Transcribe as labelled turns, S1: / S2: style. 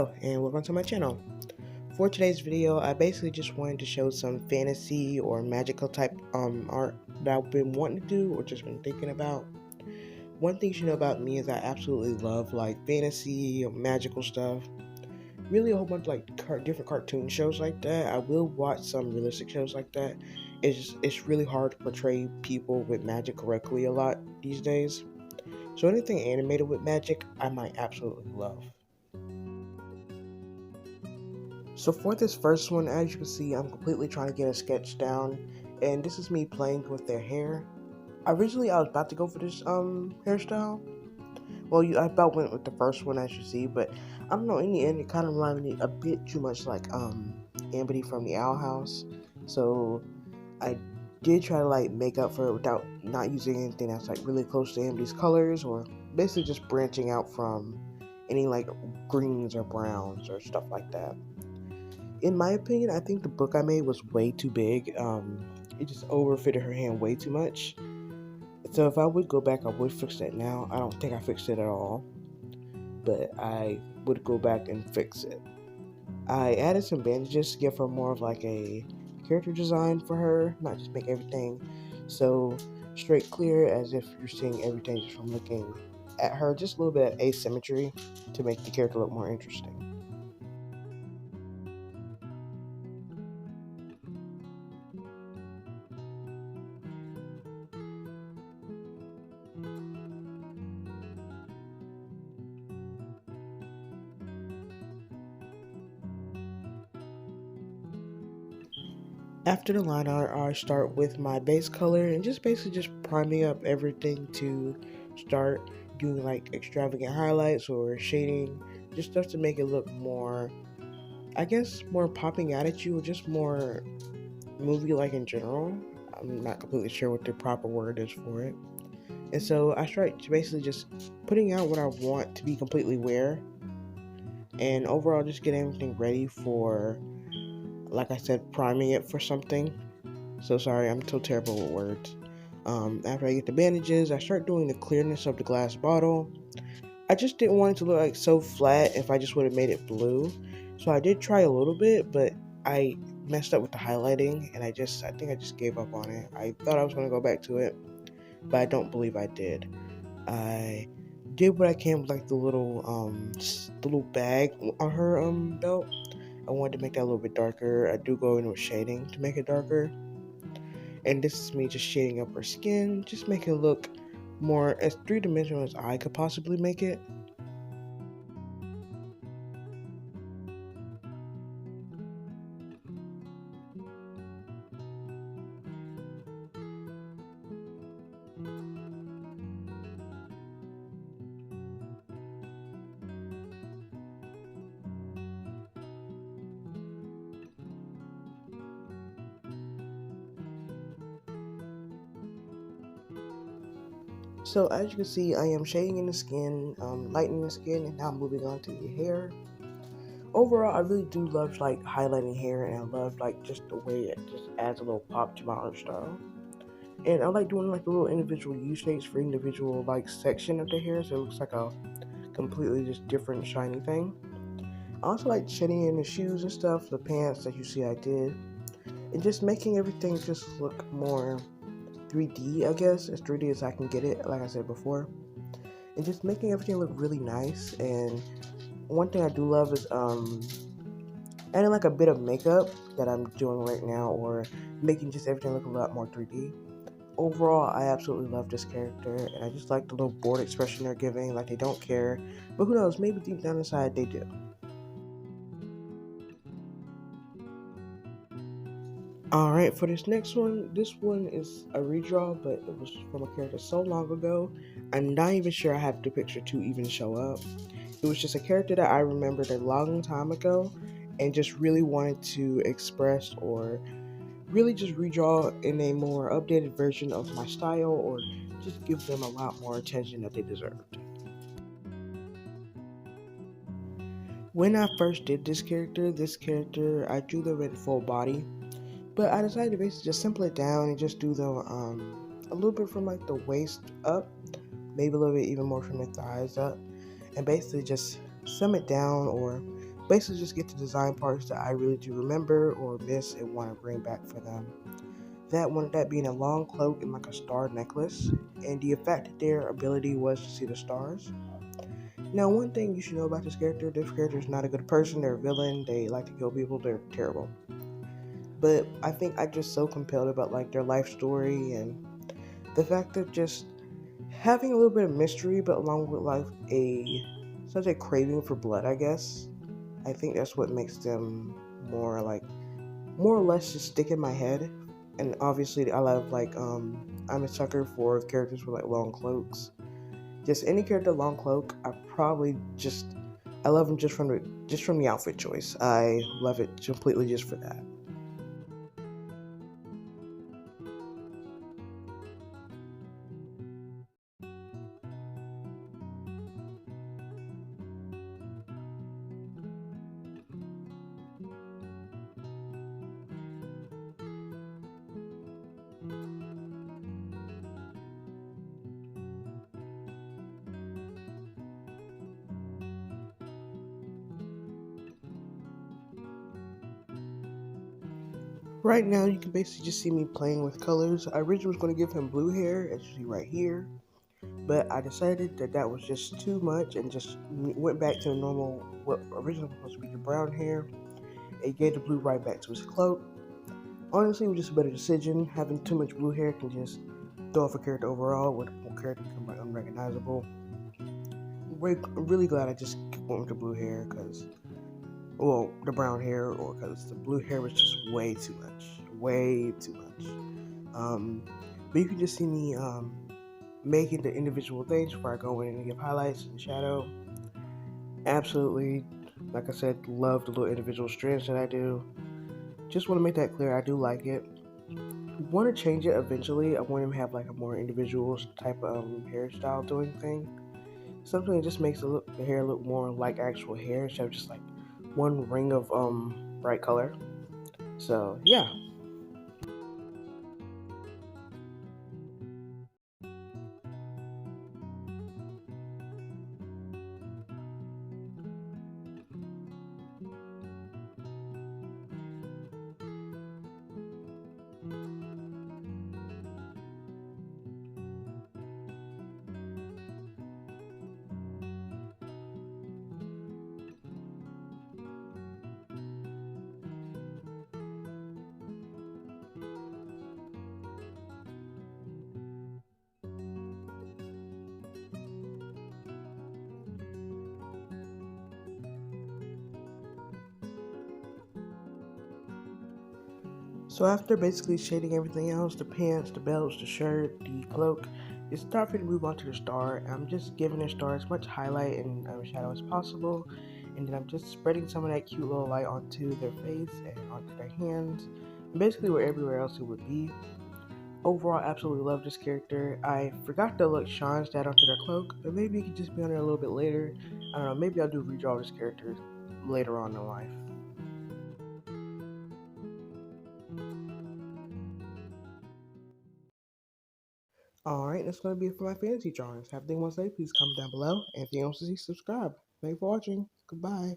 S1: Hello and welcome to my channel. For today's video, I basically just wanted to show some fantasy or magical type art that I've been wanting to do or just been thinking about. One thing you should know about me is I absolutely love like fantasy or magical stuff. Really a whole bunch of like different cartoon shows like that. I will watch some realistic shows like that. It's really hard to portray people with magic correctly a lot these days. So anything animated with magic, I might absolutely love. So for this first one, as you can see, I'm completely trying to get a sketch down, and this is me playing with their hair. Originally, I was about to go for this hairstyle. Well, I about went with the first one, as you see, but I don't know. In the end, it kind of reminded me a bit too much like Amity from the Owl House. So I did try to like make up for it without not using anything that's like really close to Amity's colors, or basically just branching out from any like greens or browns or stuff like that. In my opinion, I think the book I made was way too big. It just overfitted her hand way too much. So if I would go back, I would fix that now. I don't think I fixed it at all, but I would go back and fix it. I added some bandages to give her more of like a character design for her, not just make everything so straight clear as if you're seeing everything just from looking at her. Just a little bit of asymmetry to make the character look more interesting. After the line art, I start with my base color and just basically just priming up everything to start doing like extravagant highlights or shading, just stuff to make it look more, I guess, more popping out at you or just more movie-like in general. I'm not completely sure what the proper word is for it. And so I start basically just putting out what I want to be completely wear, and overall just getting everything ready for, like I said, priming it for something. So sorry, I'm so terrible with words. After I get the bandages, I start doing the clearness of the glass bottle. I just didn't want it to look like so flat if I just would have made it blue. So I did try a little bit, but I messed up with the highlighting, and I think I just gave up on it. I thought I was going to go back to it, but I don't believe I did. I did what I can with like the little bag on her belt. I wanted to make that a little bit darker. I do go in with shading to make it darker. And this is me just shading up her skin, just make it look more as three-dimensional as I could possibly make it. So as you can see, I am shading in the skin, lightening the skin, and now moving on to the hair. Overall, I really do love like highlighting hair, and I love like just the way it just adds a little pop to my art style. And I like doing like the little individual U-shapes for individual like section of the hair, so it looks like a completely just different shiny thing. I also like shading in the shoes and stuff, the pants that you see I did, and just making everything just look more 3D, I guess, as 3D as I can get it, like I said before, and just making everything look really nice. And one thing I do love is adding like a bit of makeup that I'm doing right now, or making just everything look a lot more 3D. Overall, I absolutely love this character, and I just like the little bored expression they're giving, like they don't care, but who knows, maybe deep down inside they do. Alright, for this next one, this one is a redraw, but it was from a character so long ago, I'm not even sure I have the picture to even show up. It was just a character that I remembered a long time ago, and just really wanted to express or really just redraw in a more updated version of my style, or just give them a lot more attention that they deserved. When I first did this character, I drew them in full body, but I decided to basically just simple it down and just do the a little bit from like the waist up, maybe a little bit even more from the thighs up, and basically just sum it down or Basically, just get to design parts that I really do remember or miss and want to bring back for them. That being a long cloak and like a star necklace, and the effect that their ability was to see the stars. Now, one thing you should know about this character is not a good person, they're a villain, they like to kill people, they're terrible. But I think I just so compelled about like their life story and the fact of just having a little bit of mystery, but along with like a such a craving for blood, I guess. I think that's what makes them more like more or less just stick in my head. And obviously, I love like I'm a sucker for characters with like long cloaks. Just any character long cloak, I love them just from the outfit choice. I love it completely just for that. Right now, you can basically just see me playing with colors. I originally was going to give him blue hair, as you see right here, but I decided that that was just too much and just went back to the normal, what originally was supposed to be the brown hair. It gave the blue right back to his cloak. Honestly, it was just a better decision. Having too much blue hair can just throw off a character overall, with a character become like unrecognizable. I'm really glad I just went with the blue hair because, well, the brown hair, or because the blue hair was just way too much. Um, but you can just see me making the individual things before I go in and give highlights and shadow. Absolutely, like I said, love the little individual strands that I do. Just want to make that clear. I do like it. Want to change it eventually. I want him to have like a more individual type of hairstyle doing thing. Something that just makes the hair look more like actual hair instead of just like one ring of bright color. So yeah. So after basically shading everything else, the pants, the belts, the shirt, the cloak, it's time for me to move on to the star. I'm just giving the star as much highlight and shadow as possible, and then I'm just spreading some of that cute little light onto their face and onto their hands, and basically where everywhere else it would be. Overall, I absolutely love this character. I forgot to look Sean's dad onto their cloak, but maybe it could just be on there a little bit later. I don't know, maybe I'll do redraw this character later on in life. Alright, that's going to be it for my fantasy drawings. Have anything want to say, please comment down below. And if you don't see, subscribe. Thanks for watching. Goodbye.